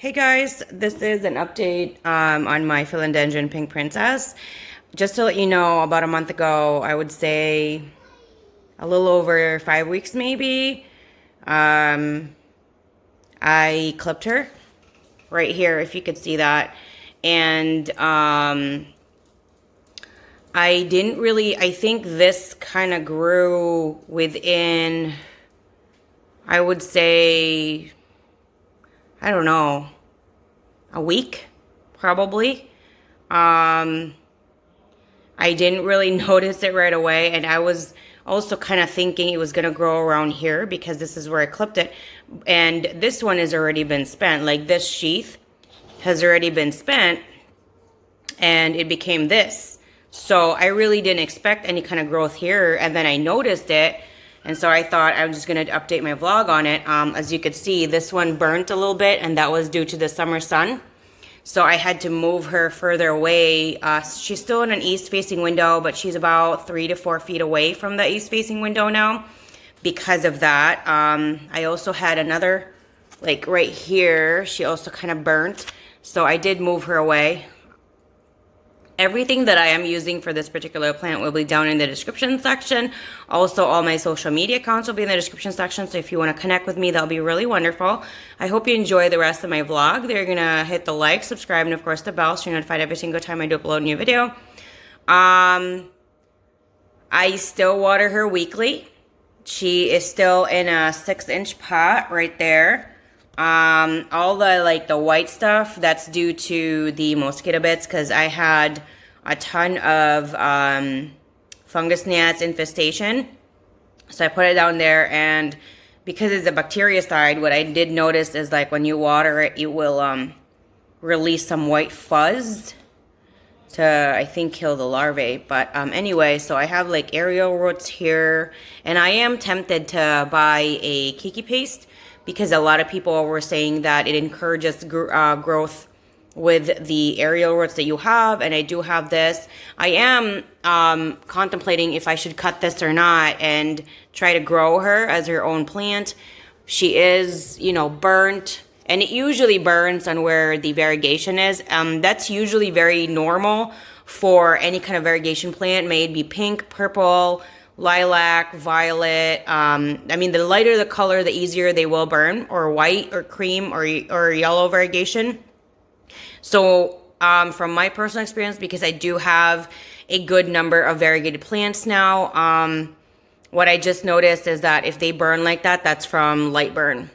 Hey guys, this is an update on my Philodendron Pink Princess. Just to let you know, about a month ago, I would say a little over 5 weeks maybe, um, I clipped her right here, if you could see that. And I didn't really, I think this kind of grew within, I would say, I don't know, a week, probably. Um, I didn't really notice it right away, and I was also kind of thinking it was going to grow around here because this is where I clipped it. And this one has already been spent. Like, this sheath has already been spent, and it became this. So I really didn't expect any kind of growth here, and then I noticed it. And so I thought I was just going to update my vlog on it. As you could see, this one burnt a little bit, and that was due to the summer sun. So I had to move her further away. She's still in an east-facing window, but she's about 3 to 4 feet away from the east-facing window now because of that. I also had another, like right here, she also kind of burnt. So I did move her away. Everything that I am using for this particular plant will be down in the description section. Also, all my social media accounts will be in the description section. So if you want to connect with me, that'll be really wonderful. I hope you enjoy the rest of my vlog. They're going to hit the like, subscribe, and of course the bell so you're notified every single time I do upload a new video. I still water her weekly. She is still in a 6-inch pot right there. All the white stuff, that's due to the mosquito bits because I had a ton of fungus gnats infestation. So I put it down there, and because it's a bactericide, what I did notice is like when you water it, it will release some white fuzz to, I think, kill the larvae. But anyway, so I have like aerial roots here, and I am tempted to buy a kiki paste because a lot of people were saying that it encourages growth with the aerial roots that you have, and I do have this. I am contemplating if I should cut this or not and try to grow her as her own plant. She is, you know, burnt, and it usually burns on where the variegation is. That's usually very normal for any kind of variegation plant, may it be pink, purple, lilac, violet. I mean, the lighter the color, the easier they will burn, or white or cream or yellow variegation. So from my personal experience, because I do have a good number of variegated plants now, what I just noticed is that if they burn like that, that's from light burn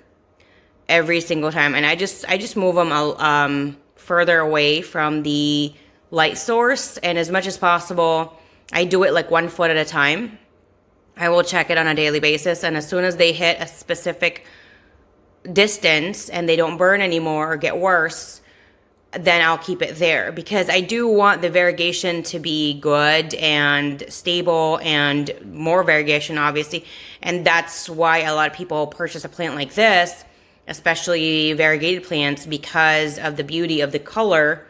every single time. And I just move them further away from the light source, and as much as possible, I do it like 1 foot at a time. I will check it on a daily basis, and as soon as they hit a specific distance and they don't burn anymore or get worse, then I'll keep it there, because I do want the variegation to be good and stable, and more variegation obviously. And that's why a lot of people purchase a plant like this, especially variegated plants, because of the beauty of the color,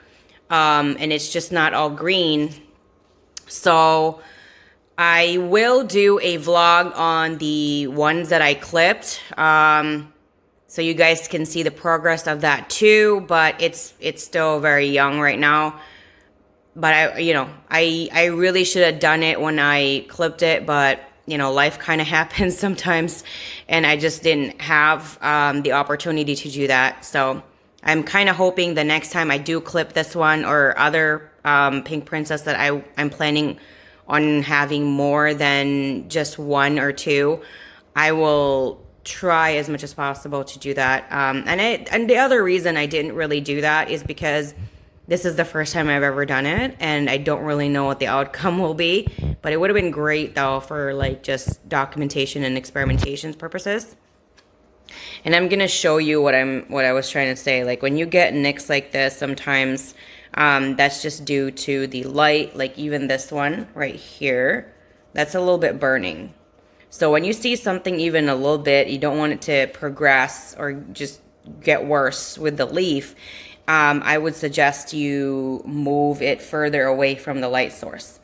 and it's just not all green. So I will do a vlog on the ones that I clipped, so you guys can see the progress of that too, but it's still very young right now. But I really should have done it when I clipped it, but life kind of happens sometimes, and I just didn't have the opportunity to do that. So I'm kind of hoping the next time I do clip this one or other pink princess that I'm planning on having more than just 1 or 2, I will try as much as possible to do that. And the other reason I didn't really do that is because this is the first time I've ever done it, and I don't really know what the outcome will be. But it would have been great though for like just documentation and experimentation purposes. And I'm gonna show you what I was trying to say. Like when you get nicks like this, sometimes that's just due to the light. Like even this one right here, that's a little bit burning. So when you see something even a little bit, you don't want it to progress or just get worse with the leaf. I would suggest you move it further away from the light source.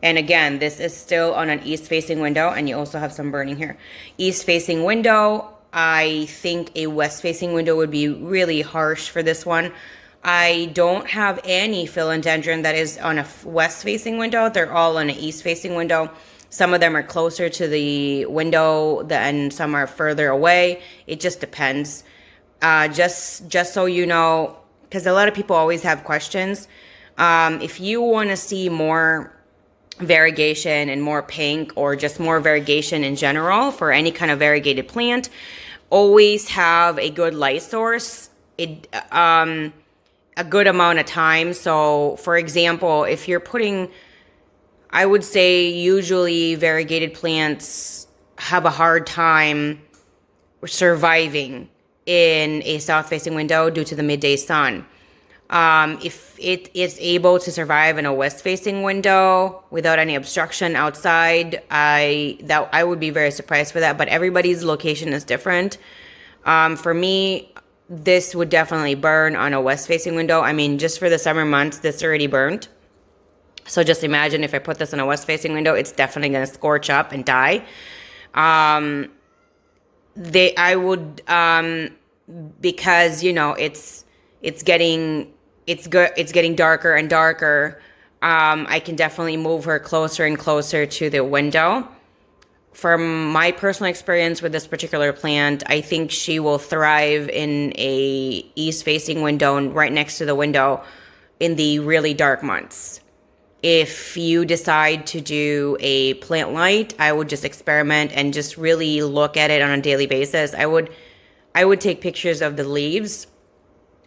And again, this is still on an east-facing window, and you also have some burning here. East-facing window, I think a west-facing window would be really harsh for this one. I don't have any philodendron that is on a west-facing window. They're all on an east-facing window. Some of them are closer to the window and some are further away. It just depends. Just so you know, because a lot of people always have questions. If you want to see more variegation and more pink, or just more variegation in general for any kind of variegated plant, always have a good light source a good amount of time. So for example, if you're putting, I would say usually variegated plants have a hard time surviving in a south facing window due to the midday sun. If it is able to survive in a west-facing window without any obstruction outside, I would be very surprised for that. But everybody's location is different. For me, this would definitely burn on a west-facing window. I mean, just for the summer months, this already burned. So just imagine if I put this in a west-facing window, it's definitely going to scorch up and die. Because it's getting darker and darker. I can definitely move her closer and closer to the window. From my personal experience with this particular plant, I think she will thrive in a east-facing window and right next to the window in the really dark months. If you decide to do a plant light, I would just experiment and just really look at it on a daily basis. I would take pictures of the leaves.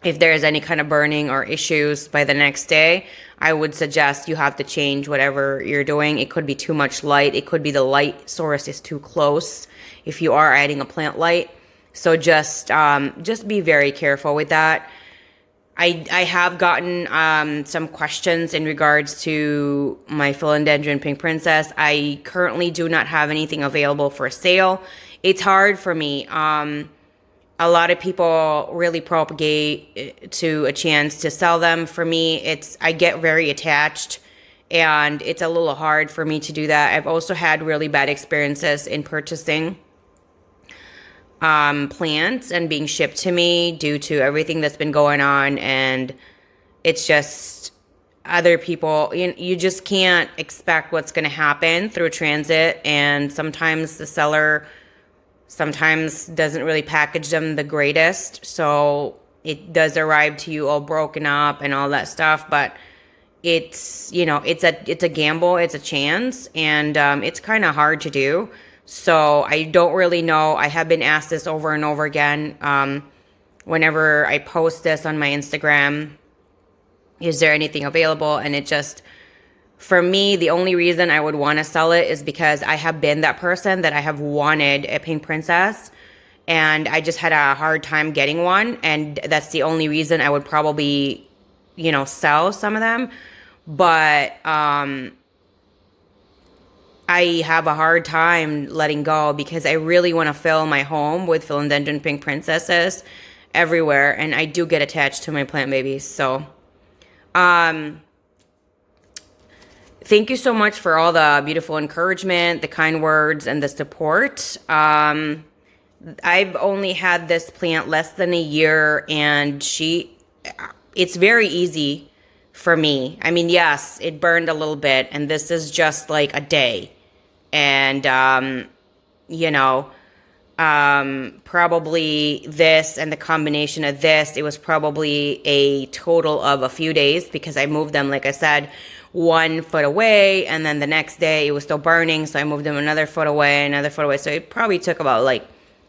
If there is any kind of burning or issues by the next day, I would suggest you have to change whatever you're doing. It could be too much light. It could be the light source is too close if you are adding a plant light. So just be very careful with that. I have gotten some questions in regards to my Philodendron Pink Princess. I currently do not have anything available for sale. It's hard for me. A lot of people really propagate to a chance to sell them. For me, I get very attached and it's a little hard for me to do that. I've also had really bad experiences in purchasing plants and being shipped to me due to everything that's been going on. And it's just other people, you just can't expect what's going to happen through transit. And sometimes the seller doesn't really package them the greatest, so it does arrive to you all broken up and all that stuff. But it's a gamble, it's a chance, and it's kind of hard to do. So I don't really know. I have been asked this over and over again whenever I post this on my Instagram, is there anything available? And it just, for me, the only reason I would want to sell it is because I have been that person that I have wanted a pink princess and I just had a hard time getting one. And that's the only reason I would probably, sell some of them. But I have a hard time letting go because I really want to fill my home with Philodendron Pink Princesses everywhere. And I do get attached to my plant babies. So, thank you so much for all the beautiful encouragement, the kind words, and the support. I've only had this plant less than a year, and it's very easy for me. I mean, yes, it burned a little bit, and this is just like a day. And, probably this and the combination of this, it was probably a total of a few days because I moved them, like I said, 1 foot away, and then the next day it was still burning, so I moved them another foot away, so it probably took about like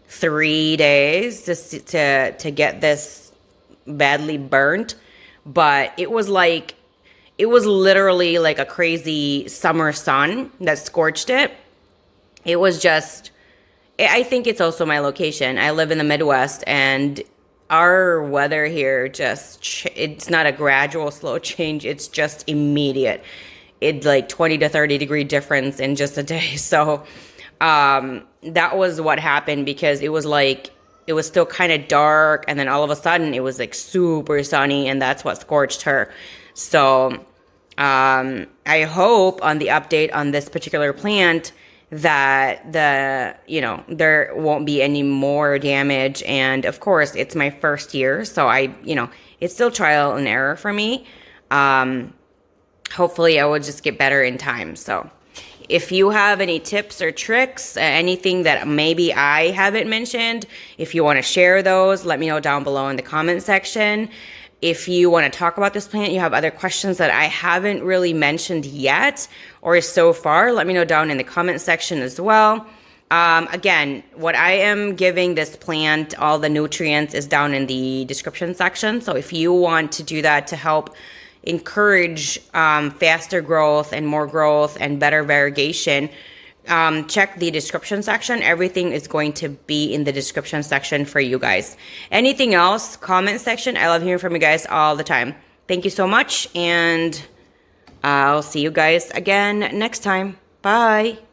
3 days to get this badly burnt. But it was literally like a crazy summer sun that scorched it. It was just, I think it's also my location. I live in the Midwest, and our weather here it's not a gradual slow change. It's just immediate. It's like 20 to 30 degree difference in just a day. So that was what happened, because it was still kind of dark, and then all of a sudden it was like super sunny, and that's what scorched her. So I hope on the update on this particular plant that there won't be any more damage. And of course, it's my first year, so it's still trial and error for me. Hopefully I will just get better in time. So if you have any tips or tricks, anything that maybe I haven't mentioned, if you want to share those, let me know down below in the comment section. If you want to talk about this plant, you have other questions that I haven't really mentioned yet or so far, let me know down in the comment section as well. Again, what I am giving this plant, all the nutrients, is down in the description section. So if you want to do that to help encourage faster growth and better variegation, check the description section. Everything is going to be in the description section for you guys. Anything else, comment section. I love hearing from you guys all the time. Thank you so much, and I'll see you guys again next time. Bye.